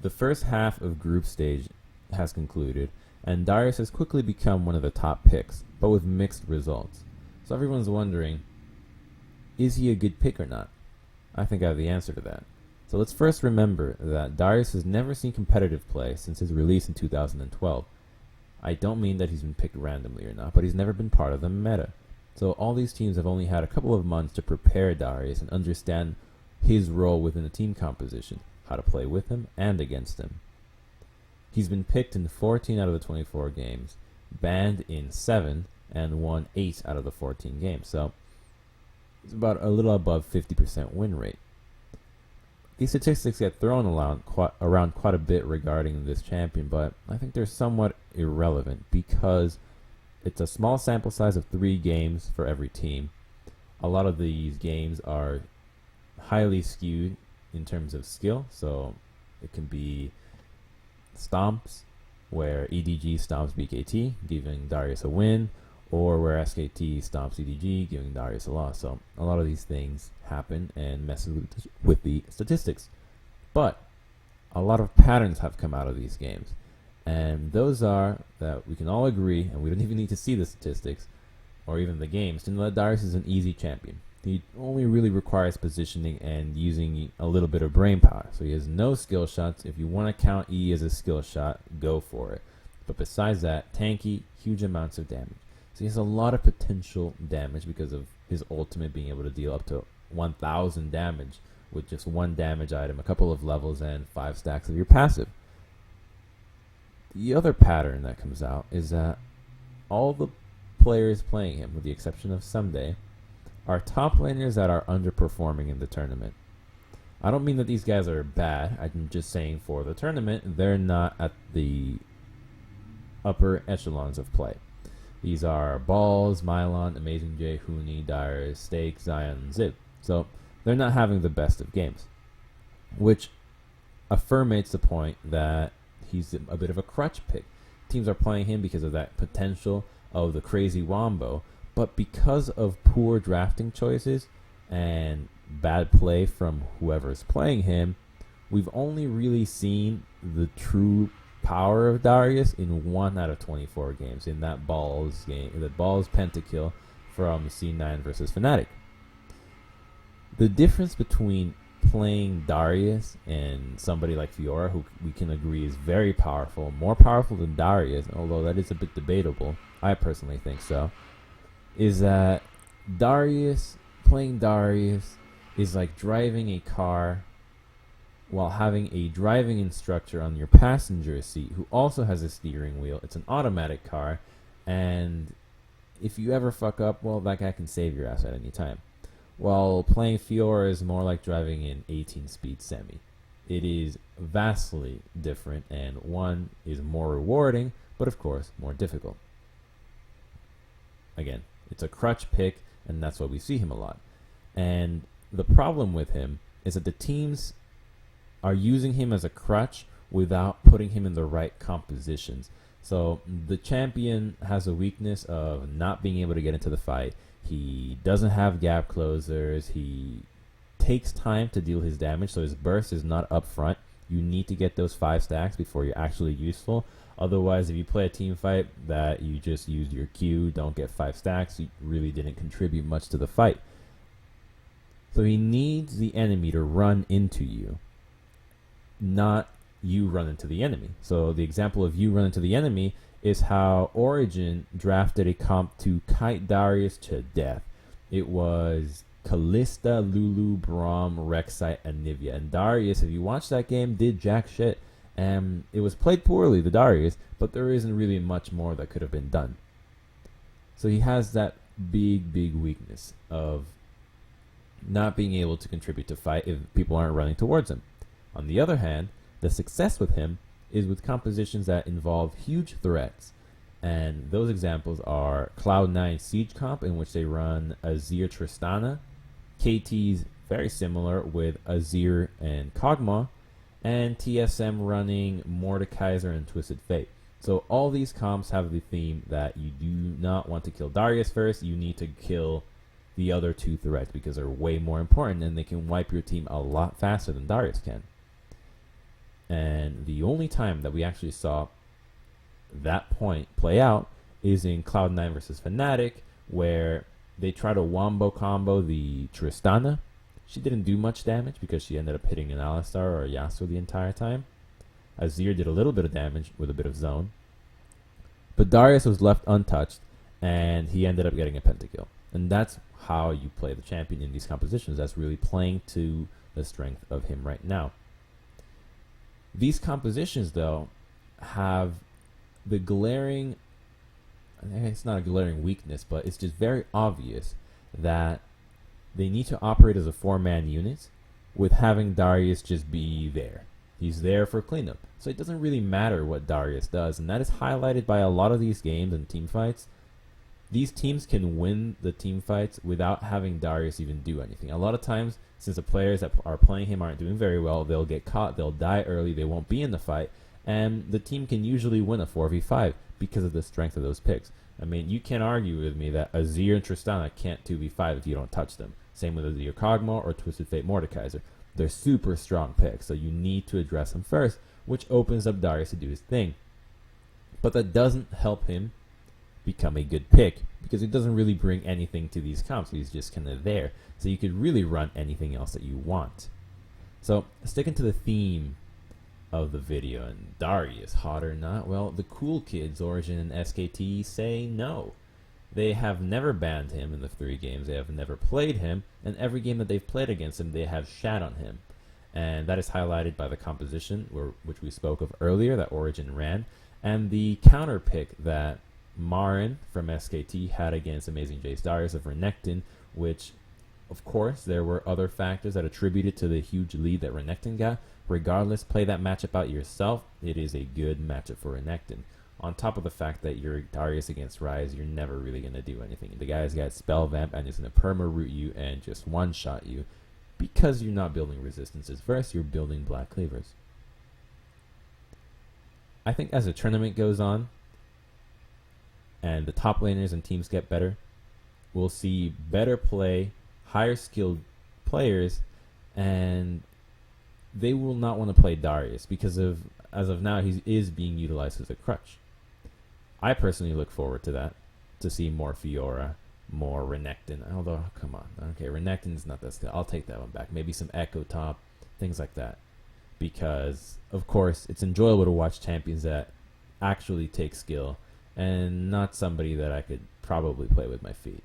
The first half of group stage has concluded, and Darius has quickly become one of the top picks, but with mixed results. So everyone's wondering, is he a good pick or not? I think I have the answer to that. So let's first remember that Darius has never seen competitive play since his release in 2012. I don't mean that he's been picked randomly or not, but he's never been part of the meta. So all these teams have only had a couple of months to prepare Darius and understand his role within the team composition, how to play with him and against him. He's been picked in 14 out of the 24 games, banned in 7, and won 8 out of the 14 games. So it's about a little above 50% win rate. These statistics get thrown around quite a bit regarding this champion, but I think they're somewhat irrelevant because it's a small sample size of 3 games for every team. A lot of these games are highly skewed in terms of skill, so it can be stomps, where EDG stomps BKT, giving Darius a win, or where SKT stomps EDG, giving Darius a loss. So a lot of these things happen and messes with the statistics. But a lot of patterns have come out of these games. And those are that we can all agree, and we don't even need to see the statistics or even the games, to know that Darius is an easy champion. He only really requires positioning and using a little bit of brain power. So he has no skill shots. If you want to count E as a skill shot, go for it. But besides that, tanky, huge amounts of damage. So he has a lot of potential damage because of his ultimate being able to deal up to 1,000 damage with just 1 damage item, a couple of levels, and 5 stacks of your passive. The other pattern that comes out is that all the players playing him, with the exception of Someday, are top laners that are underperforming in the tournament. I don't mean that these guys are bad. I'm just saying for the tournament, they're not at the upper echelons of play. These are Balls, Mylon, Amazing J, Huni, Darius, Stake, Zion, and Zib. So they're not having the best of games, which affirmates the point that he's a bit of a crutch pick. Teams are playing him because of that potential of the crazy wombo, but because of poor drafting choices and bad play from whoever's playing him, we've only really seen the true power of Darius in 1 out of 24 games, in that Balls game, the Balls pentakill from C9 versus Fnatic. The difference between playing Darius and somebody like Fiora, who we can agree is very powerful, more powerful than Darius, although that is a bit debatable, I personally think so, is that playing Darius is like driving a car while having a driving instructor on your passenger seat who also has a steering wheel. It's an automatic car, and if you ever fuck up, well, that guy can save your ass at any time. While playing Fiora is more like driving an 18-speed semi. It is vastly different, and one is more rewarding, but of course more difficult. Again, it's a crutch pick, and that's why we see him a lot. And the problem with him is that the teams are using him as a crutch without putting him in the right compositions. So the champion has a weakness of not being able to get into the fight. He doesn't have gap closers. He takes time to deal his damage, so his burst is not up front. You need to get those 5 stacks before you're actually useful. Otherwise, if you play a team fight that you just used your Q, don't get 5 stacks, you really didn't contribute much to the fight. So he needs the enemy to run into you, not you run into the enemy. So the example of you run into the enemy is how Origin drafted a comp to kite Darius to death. It was Kalista, Lulu, Braum, Rek'Sai, and Nivea. And Darius, if you watch that game, did jack shit. And it was played poorly, the Darius, but there isn't really much more that could have been done. So he has that big weakness of not being able to contribute to fight if people aren't running towards him. On the other hand, the success with him is with compositions that involve huge threats. And those examples are Cloud9 Siege Comp, in which they run Azir Tristana, KT's very similar with Azir and Kog'Maw, and TSM running Mordekaiser and Twisted Fate. So all these comps have the theme that you do not want to kill Darius first, you need to kill the other 2 threats because they're way more important and they can wipe your team a lot faster than Darius can. And the only time that we actually saw that point play out is in Cloud9 versus Fnatic, where they try to wombo combo the Tristana. She didn't do much damage because she ended up hitting an Alistar or a Yasuo the entire time. Azir did a little bit of damage with a bit of zone. But Darius was left untouched, and he ended up getting a pentakill. And that's how you play the champion in these compositions. That's really playing to the strength of him right now. These compositions, though, have the glaring, it's not a glaring weakness, but it's just very obvious that they need to operate as a 4-man unit with having Darius just be there. He's there for cleanup. So it doesn't really matter what Darius does, and that is highlighted by a lot of these games and team fights. These teams can win the team fights without having Darius even do anything. A lot of times, since the players that are playing him aren't doing very well, they'll get caught, they'll die early, they won't be in the fight, and the team can usually win a 4v5 because of the strength of those picks. I mean, you can't argue with me that Azir and Tristana can't 2v5 if you don't touch them. Same with Azir Kog'Maw or Twisted Fate Mordekaiser. They're super strong picks, so you need to address them first, which opens up Darius to do his thing. But that doesn't help him become a good pick, because it doesn't really bring anything to these comps. He's just kind of there. So you could really run anything else that you want. So sticking to the theme of the video, and Darius, hot or not, well, the cool kids, Origin and SKT, say no. They have never banned him in the 3 games. They have never played him, and every game that they've played against him, they have shat on him. And that is highlighted by the composition, which we spoke of earlier, that Origin ran, and the counter pick that Marin from SKT had against Amazing Jace Darius of Renekton, which, of course, there were other factors that attributed to the huge lead that Renekton got. Regardless, play that matchup out yourself. It is a good matchup for Renekton. On top of the fact that you're Darius against Ryze, you're never really going to do anything. The guy's got Spell Vamp and is going to perma-root you and just one-shot you because you're not building resistances. First, you're building Black Cleavers. I think as the tournament goes on and the top laners and teams get better, we'll see better play, higher skilled players, and they will not want to play Darius because as of now, he is being utilized as a crutch. I personally look forward to that, to see more Fiora, more Renekton. Although, come on, okay, Renekton's not that skill. I'll take that one back. Maybe some Echo Top, things like that. Because, of course, it's enjoyable to watch champions that actually take skill and not somebody that I could probably play with my feet.